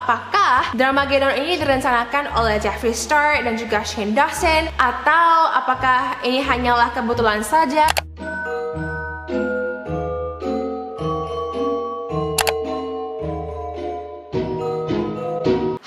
apakah Dramageddon ini direncanakan oleh Jeffree Star dan juga Shane Dawson, atau apakah ini hanyalah kebetulan saja?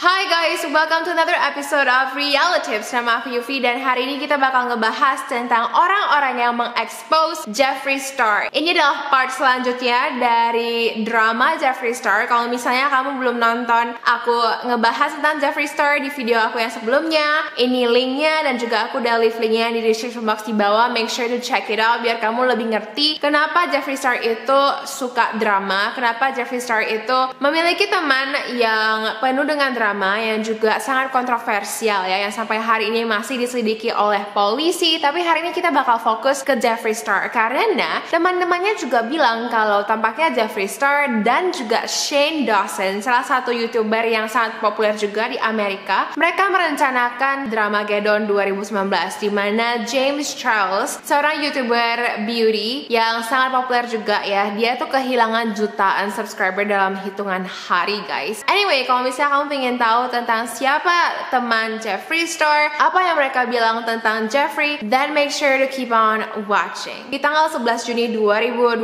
Hi guys, welcome to another episode of Realitives. Nama aku Yufi dan hari ini kita bakal ngebahas tentang orang-orang yang mengekspos Jeffree Star. Ini adalah part selanjutnya dari drama Jeffree Star. Kalau misalnya kamu belum nonton aku ngebahas tentang Jeffree Star di video aku yang sebelumnya, ini linknya dan juga aku udah leave linknya di description box di bawah. Make sure to check it out biar kamu lebih ngerti kenapa Jeffree Star itu suka drama, kenapa Jeffree Star itu memiliki teman yang penuh dengan drama yang juga sangat kontroversial ya, yang sampai hari ini masih diselidiki oleh polisi. Tapi hari ini kita bakal fokus ke Jeffree Star karena teman-temannya juga bilang kalau tampaknya Jeffree Star dan juga Shane Dawson, salah satu YouTuber yang sangat populer juga di Amerika, mereka merencanakan Dramageddon 2019 di mana James Charles, seorang YouTuber beauty yang sangat populer juga ya, dia tuh kehilangan jutaan subscriber dalam hitungan hari guys. Anyway, kalau misalnya kamu pengen tahu tentang siapa teman Jeffree Star, apa yang mereka bilang tentang Jeffree, then make sure to keep on watching. Di tanggal 11 Juni 2020,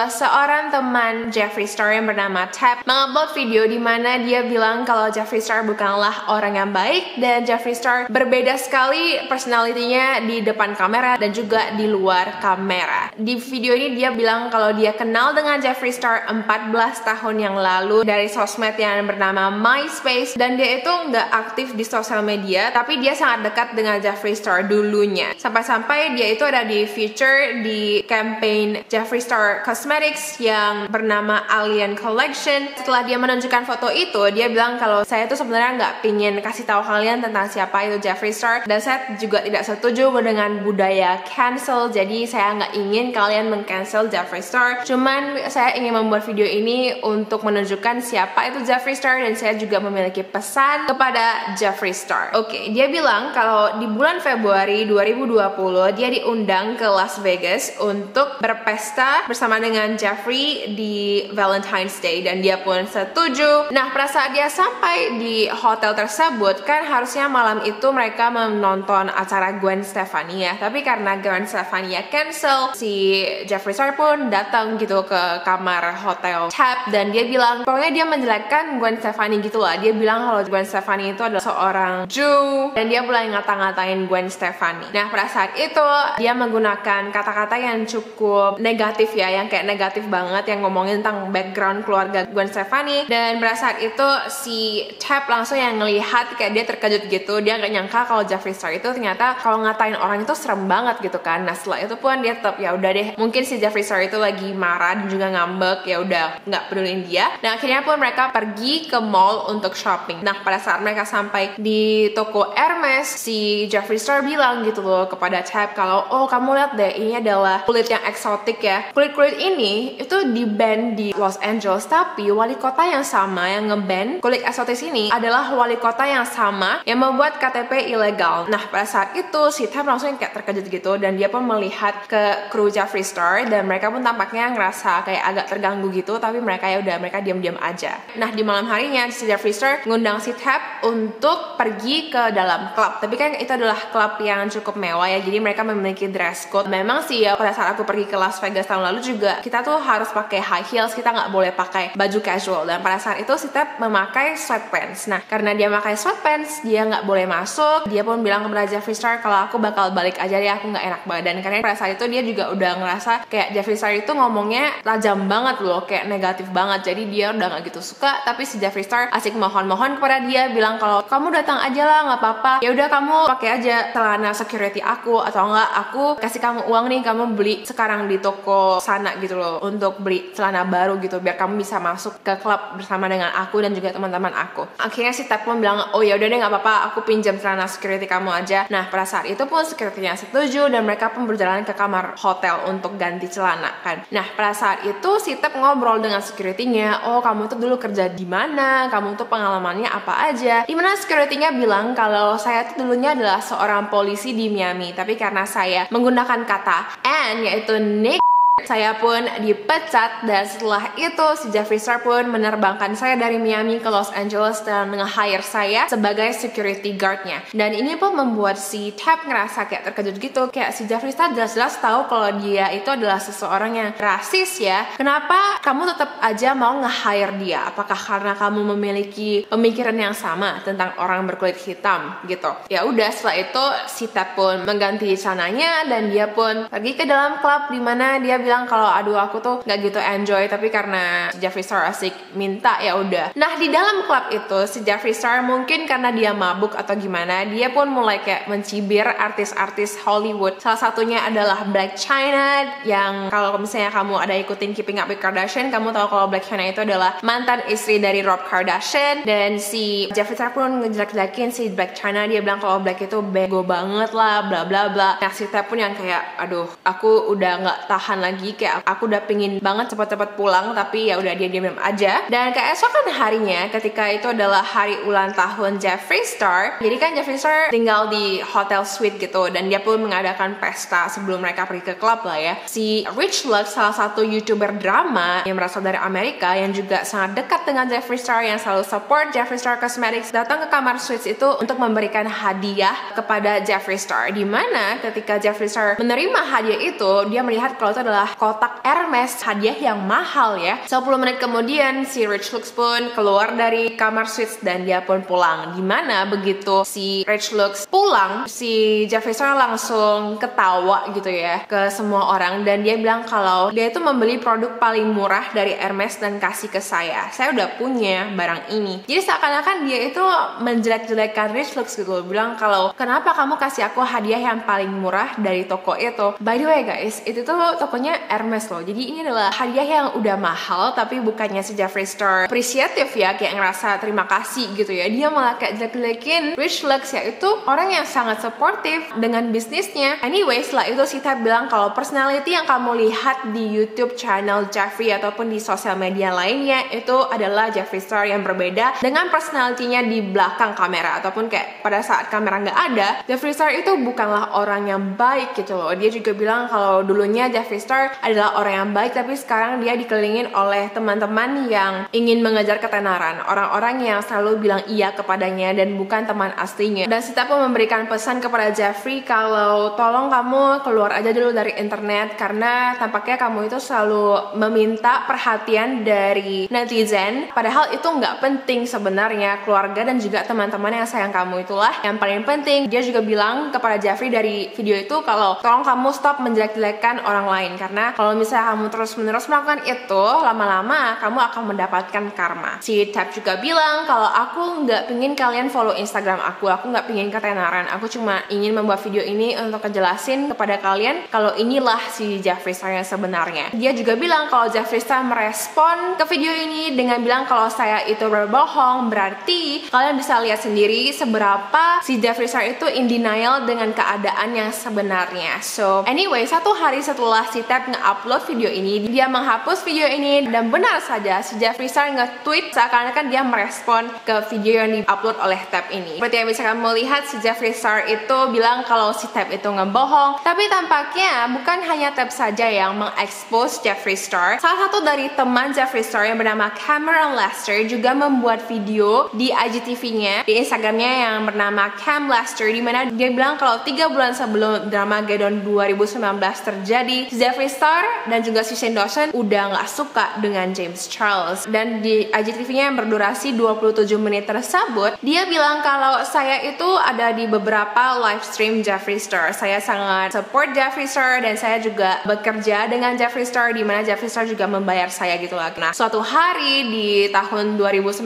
seorang teman Jeffree Star yang bernama Tap mengupload video di mana dia bilang kalau Jeffree Star bukanlah orang yang baik dan Jeffree Star berbeda sekali personalitinya di depan kamera dan juga di luar kamera. Di video ini dia bilang kalau dia kenal dengan Jeffree Star 14 tahun yang lalu dari sosmed yang bernama MySpace, dan dia itu nggak aktif di sosial media, tapi dia sangat dekat dengan Jeffree Star dulunya. Sampai-sampai dia itu ada di feature di campaign Jeffree Star Cosmetics yang bernama Alien Collection. Setelah dia menunjukkan foto itu, dia bilang kalau saya tuh sebenarnya nggak pingin kasih tahu kalian tentang siapa itu Jeffree Star, dan saya juga tidak setuju dengan budaya cancel, jadi saya nggak ingin kalian meng-cancel Jeffree Star. Cuman saya ingin membuat video ini untuk menunjukkan siapa itu Jeffree Star dan saya juga memiliki pesan kepada Jeffree Star. Oke, dia bilang kalau di bulan Februari 2020 dia diundang ke Las Vegas untuk berpesta bersama dengan Jeffree di Valentine's Day dan dia pun setuju. Nah, pada saat dia sampai di hotel tersebut kan harusnya malam itu mereka menonton acara Gwen Stefani ya, tapi karena Gwen Stefani ya cancel, si Jeffree Star pun datang gitu ke kamar hotel Tap dan dia bilang pokoknya dia menjelekkan Gwen Stefani gitu lah. Dia bilang kalau Gwen Stefani itu adalah seorang Jew dan dia mulai ngata-ngatain Gwen Stefani. Nah, pada saat itu dia menggunakan kata-kata yang cukup negatif ya, yang kayak negatif banget, yang ngomongin tentang background keluarga Gwen Stefani. Dan pada saat itu si Tap langsung yang ngelihat kayak dia terkejut gitu, dia nggak nyangka kalau Jeffree Star itu ternyata kalau ngatain orang itu serem banget gitu kan. Nah, setelah itu pun dia tetap ya udah deh, mungkin si Jeffree Star itu lagi marah dan juga ngambek, ya udah nggak peduliin dia. Dan akhirnya pun mereka pergi ke mall untuk shopping. Nah, pada saat mereka sampai di toko Hermes, si Jeffree Star bilang gitu loh kepada Tap kalau oh kamu lihat deh, ini adalah kulit yang eksotik ya. Kulit-kulit ini itu di-ban di Los Angeles, tapi wali kota yang sama yang nge-ban kulit eksotis ini adalah wali kota yang sama yang membuat KTP ilegal. Nah, pada saat itu si Tap langsung kayak terkejut gitu dan dia pun melihat ke kru Jeffree Star dan mereka pun tampaknya ngerasa kayak agak terganggu gitu, tapi mereka ya udah mereka diam-diam aja. Nah, di malam harinya si Jeffree Star ngundang si Tap untuk pergi ke dalam klub, tapi kan itu adalah klub yang cukup mewah ya, jadi mereka memiliki dress code. Memang sih ya, pada saat aku pergi ke Las Vegas tahun lalu juga kita tuh harus pakai high heels, kita nggak boleh pakai baju casual. Dan pada saat itu si Tap memakai sweatpants. Nah, karena dia pakai sweatpants, dia nggak boleh masuk. Dia pun bilang kepada Jeffree Star kalau aku bakal balik aja deh, aku nggak enak badan. Karena pada saat itu dia juga udah ngerasa kayak Jeffree Star itu ngomongnya tajam banget loh, kayak negatif banget. Jadi dia udah nggak gitu suka, tapi si Jeffree Star asik mohon-mohon kepada dia, bilang kalau kamu datang aja lah, nggak apa-apa, ya udah kamu pakai aja celana security aku, atau enggak aku kasih kamu uang nih, kamu beli sekarang di toko sana gitu loh untuk beli celana baru gitu biar kamu bisa masuk ke klub bersama dengan aku dan juga teman-teman aku. Akhirnya si Tap pun bilang oh ya udah deh nggak apa-apa, aku pinjam celana security kamu aja. Nah, pada saat itu pun securitynya setuju dan mereka pun berjalan ke kamar hotel untuk ganti celana kan. Nah, pada saat itu si Tap ngobrol dengan securitynya, oh kamu tuh dulu kerja di mana, kamu tuh pengalamannya apa aja. Dimana securitynya bilang kalau saya tuh dulunya adalah seorang polisi di Miami, tapi karena saya menggunakan kata N yaitu Nick Saya pun dipecat, dan setelah itu si Jeffree Star pun menerbangkan saya dari Miami ke Los Angeles dan nge-hire saya sebagai security guardnya. Dan ini pun membuat si Tab ngerasa kayak terkejut gitu, kayak si Jeffree Star jelas-jelas tahu kalau dia itu adalah seseorang yang rasis ya. Kenapa kamu tetap aja mau nge-hire dia? Apakah karena kamu memiliki pemikiran yang sama tentang orang berkulit hitam gitu? Ya udah, setelah itu si Tab pun mengganti celananya dan dia pun pergi ke dalam klub, dimana dia bilang kalau aduh aku tuh nggak gitu enjoy, tapi karena si Jeffree Star asik minta ya udah. Nah di dalam klub itu si Jeffree Star mungkin karena dia mabuk atau gimana, dia pun mulai kayak mencibir artis-artis Hollywood. Salah satunya adalah Blac Chyna, yang kalau misalnya kamu ada ikutin Keeping Up with Kardashian, kamu tahu kalau Blac Chyna itu adalah mantan istri dari Rob Kardashian. Dan si Jeffree Star pun ngejelek-jelekin si Blac Chyna, dia bilang kalau Blac itu bego banget lah, bla bla bla. Nah si Tab pun yang kayak aduh aku udah nggak tahan lagi, kayak aku udah pingin banget cepet-cepet pulang, tapi ya udah dia diam aja. Dan keesokan harinya ketika itu adalah hari ulang tahun Jeffree Star, jadi kan Jeffree Star tinggal di hotel suite gitu, dan dia pun mengadakan pesta sebelum mereka pergi ke klub lah ya. Si Rich Lux, salah satu YouTuber drama yang berasal dari Amerika yang juga sangat dekat dengan Jeffree Star, yang selalu support Jeffree Star Cosmetics, datang ke kamar suites itu untuk memberikan hadiah kepada Jeffree Star. Dimana ketika Jeffree Star menerima hadiah itu, dia melihat kalau itu adalah kotak Hermes, hadiah yang mahal ya. 10 menit kemudian si Rich Lux pun keluar dari kamar suites dan dia pun pulang. Dimana begitu si Rich Lux pulang, si Jeffree Star langsung ketawa gitu ya ke semua orang, dan dia bilang kalau dia itu membeli produk paling murah dari Hermes dan kasih ke saya udah punya barang ini. Jadi seakan-akan dia itu menjelek-jelekan Rich Lux gitu, bilang kalau kenapa kamu kasih aku hadiah yang paling murah dari toko itu. By the way guys, itu tuh tokonya Hermes loh, jadi ini adalah hadiah yang udah mahal, tapi bukannya si Jeffree Star appreciative ya, kayak ngerasa terima kasih gitu ya, dia malah kayak jelek-jelekin Rich Lux, yaitu orang yang sangat supportive dengan bisnisnya. Anyway, setelah itu si Tab bilang kalau personality yang kamu lihat di YouTube channel Jeffree ataupun di sosial media lainnya itu adalah Jeffree Star yang berbeda dengan personality-nya di belakang kamera, ataupun kayak pada saat kamera nggak ada, Jeffree Star itu bukanlah orang yang baik gitu loh. Dia juga bilang kalau dulunya Jeffree Star adalah orang yang baik, tapi sekarang dia dikelilingin oleh teman-teman yang ingin mengejar ketenaran, orang-orang yang selalu bilang iya kepadanya dan bukan teman aslinya. Dan Sita pun memberikan pesan kepada Jeffree kalau tolong kamu keluar aja dulu dari internet, karena tampaknya kamu itu selalu meminta perhatian dari netizen, padahal itu nggak penting sebenarnya. Keluarga dan juga teman-teman yang sayang kamu itulah yang paling penting. Dia juga bilang kepada Jeffree dari video itu kalau tolong kamu stop menjelek-jelekan orang lain, karena kalau misalnya kamu terus-menerus melakukan itu, lama-lama kamu akan mendapatkan karma. Si Tab juga bilang kalau aku nggak pingin kalian follow Instagram aku nggak pingin ketenaran, aku cuma ingin membuat video ini untuk ngejelasin kepada kalian kalau inilah si Jeffree Star yang sebenarnya. Dia juga bilang kalau Jeffree Star merespon ke video ini dengan bilang kalau saya itu berbohong, berarti kalian bisa lihat sendiri seberapa si Jeffree Star itu in denial dengan keadaan yang sebenarnya. So anyway, satu hari setelah si Tab nge-upload video ini, dia menghapus video ini, dan benar saja si Jeffree Star nge-tweet seakan-akan dia merespon ke video yang di-upload oleh Tab ini. Seperti yang bisa kamu lihat, si Jeffree Star itu bilang kalau si Tab itu ngebohong, tapi tampaknya bukan hanya Tab saja yang mengekspos Jeffree Star. Salah satu dari teman Jeffree Star yang bernama Cameron Lester juga membuat video di IGTV-nya, di Instagramnya yang bernama Cam Lester, dimana dia bilang kalau 3 bulan sebelum Dramageddon 2019 terjadi, Jeffree Star dan juga si Shane Dawson udah nggak suka dengan James Charles. Dan di IGTV-nya yang berdurasi 27 menit tersebut, dia bilang kalau saya itu ada di beberapa live stream Jeffree Star, saya sangat support Jeffree Star dan saya juga bekerja dengan Jeffree Star, dimana Jeffree Star juga membayar saya gitu lah. Nah suatu hari di tahun 2019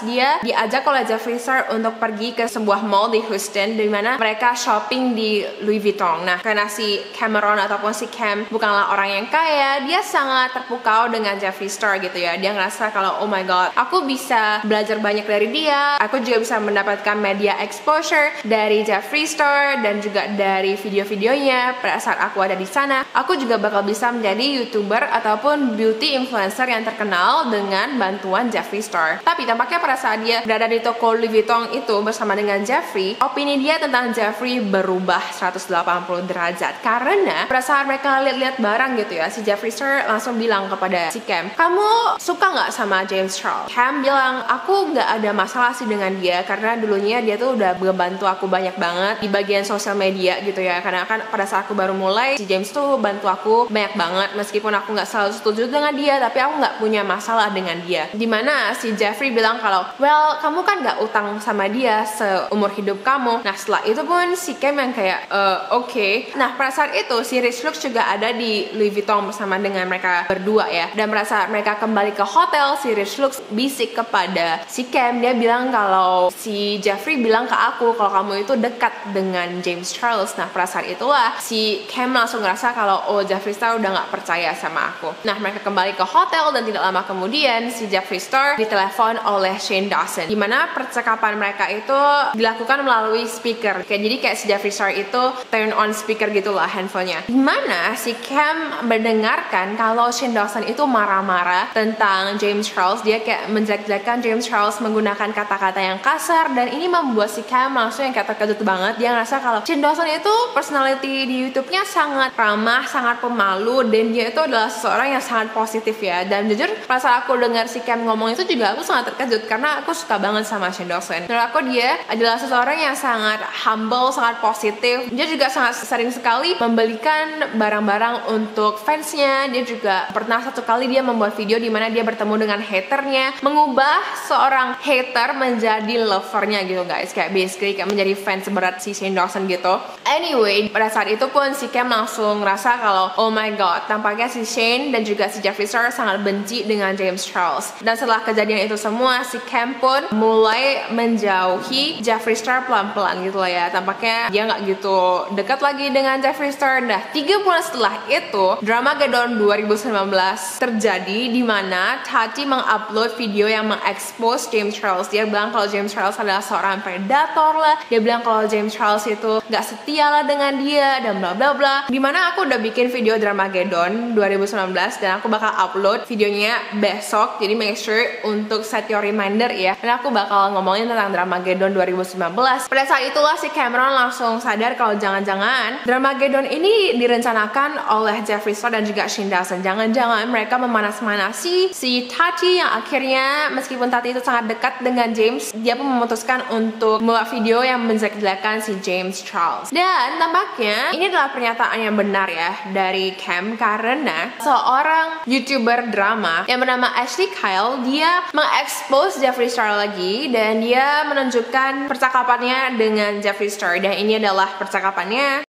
dia diajak oleh Jeffree Star untuk pergi ke sebuah mall di Houston, dimana mereka shopping di Louis Vuitton. Nah karena si Cameron ataupun si Cam bukanlah orang yang kaya, dia sangat terpukau dengan Jeffree Star gitu ya. Dia ngerasa kalau oh my god, aku bisa belajar banyak dari dia, aku juga bisa mendapatkan media exposure dari Jeffree Star dan juga dari video-videonya. Pada saat aku ada di sana, aku juga bakal bisa menjadi YouTuber ataupun beauty influencer yang terkenal dengan bantuan Jeffree Star. Tapi tampaknya pada saat dia berada di toko Louis Vuitton itu bersama dengan Jeffree, opini dia tentang Jeffree berubah 180 derajat. Karena pada saat mereka lihat ngeliat barang gitu ya, si Jeffree Star langsung bilang kepada si Cam, kamu suka nggak sama James Charles? Cam bilang, aku nggak ada masalah sih dengan dia, karena dulunya dia tuh udah ngebantu aku banyak banget di bagian sosial media gitu ya. Karena kan pada saat aku baru mulai, si James tuh bantu aku banyak banget, meskipun aku nggak selalu setuju dengan dia, tapi aku nggak punya masalah dengan dia. Dimana si Jeffree bilang kalau, well, kamu kan nggak utang sama dia seumur hidup kamu. Nah setelah itu pun si Cam yang kayak, oke. Nah pada saat itu si Rich Lux juga ada di Louis Vuitton bersama dengan mereka berdua ya. Dan pada saat mereka kembali ke hotel, si Rich Lux bisik kepada si Cam. Dia bilang kalau si Jeffree bilang ke aku kalau kamu itu dekat dengan James Charles. Nah pada saat itulah si Cam langsung ngerasa kalau oh Jeffree Star udah nggak percaya sama aku. Nah mereka kembali ke hotel dan tidak lama kemudian si Jeffree Star ditelepon oleh Shane Dawson. Dimana percakapan mereka itu dilakukan melalui speaker. Jadi kayak si Jeffree Star itu turn on speaker gitulah handphonenya. Dimana si Cam mendengarkan kalau Shane Dawson itu marah-marah tentang James Charles. Dia kayak menjelek-jelekan James Charles menggunakan kata-kata yang kasar, dan ini membuat si Cam langsung yang kayak terkejut banget. Dia ngerasa kalau Shane Dawson itu personality di YouTube-nya sangat ramah, sangat pemalu, dan dia itu adalah seseorang yang sangat positif ya. Dan jujur pas aku dengar si Cam ngomong itu juga aku sangat terkejut karena aku suka banget sama Shane Dawson. Menurut aku dia adalah seseorang yang sangat humble, sangat positif. Dia juga sangat sering sekali membelikan barang-barang untuk fansnya. Dia juga pernah satu kali dia membuat video di mana dia bertemu dengan haternya, mengubah seorang hater menjadi lovernya gitu guys, kayak basically kayak menjadi fans berat si Shane Dawson gitu. Anyway, pada saat itu pun si Cam langsung ngerasa kalau oh my god, tampaknya si Shane dan juga si Jeffree Star sangat benci dengan James Charles. Dan setelah kejadian itu semua, si Cam pun mulai menjauhi Jeffree Star pelan-pelan gitu lah ya. Tampaknya dia nggak gitu dekat lagi dengan Jeffree Star. Nah 3 bulan setelah itu, Dramageddon 2019 terjadi, di mana Tati mengupload video yang mengekspos James Charles. Dia bilang kalau James Charles adalah seorang predator lah. Dia bilang kalau James Charles itu nggak setia lah dengan dia dan bla bla bla. Dimana aku udah bikin video Dramageddon 2019 dan aku bakal upload videonya besok. Jadi make sure untuk set your reminder ya. Dan aku bakal ngomongin tentang Dramageddon 2019. Pada saat itulah si Cameron langsung sadar kalau jangan-jangan Dramageddon ini direncanakan oleh Jeffree Star dan juga Shane Dawson. Jangan-jangan mereka memanas-manasi si Tati, yang akhirnya meskipun Tati itu sangat dekat dengan James, dia pun memutuskan untuk membuat video yang menjelek-jelekan si James Charles. Dan tampaknya ini adalah pernyataan yang benar ya dari Cam, karena seorang YouTuber drama yang bernama Ashley Kyle, dia mengekspos Jeffree Star lagi dan dia menunjukkan percakapannya dengan Jeffree Star. Dan ini adalah percakapannya.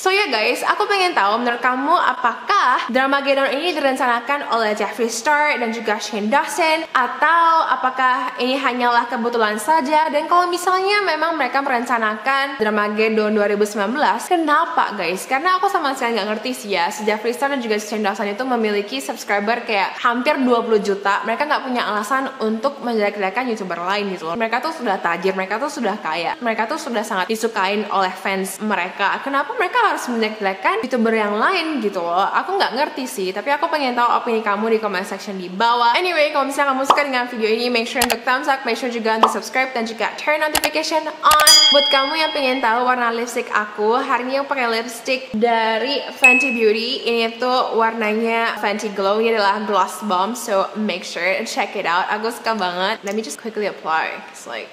So ya guys, aku pengen tahu menurut kamu apakah Dramageddon ini direncanakan oleh Jeffree Star dan juga Shane Dawson, atau apakah ini hanyalah kebetulan saja? Dan kalau misalnya memang mereka merencanakan Dramageddon 2019, kenapa guys? Karena aku sama sekali nggak ngerti sih ya, si Jeffree Star dan juga Shane Dawson itu memiliki subscriber kayak hampir 20 juta. Mereka nggak punya alasan untuk menjelek-jelekan YouTuber lain gitu loh. Mereka tuh sudah tajir, mereka tuh sudah kaya, mereka tuh sudah sangat disukain oleh fans mereka. Kenapa mereka harus menjelek-jelekan YouTuber yang lain gitu loh? Aku nggak ngerti sih, tapi aku pengen tahu opini kamu di comment section di bawah. Anyway, kalau misalnya kamu suka dengan video ini, make sure untuk thumbs up, make sure juga untuk subscribe dan juga turn notification on. Buat kamu yang pengen tahu warna lipstick aku, hari ini aku pakai lipstick dari Fenty Beauty. Ini tuh warnanya Fenty Glow, ini adalah Gloss Bomb, so make sure and check it out. Aku suka banget. Let me just quickly apply. It's like,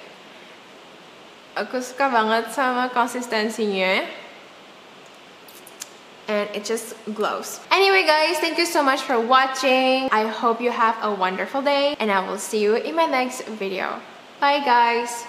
aku suka banget sama konsistensinya. And it just glows. Anyway guys, thank you so much for watching. I hope you have a wonderful day and I will see you in my next video. Bye guys.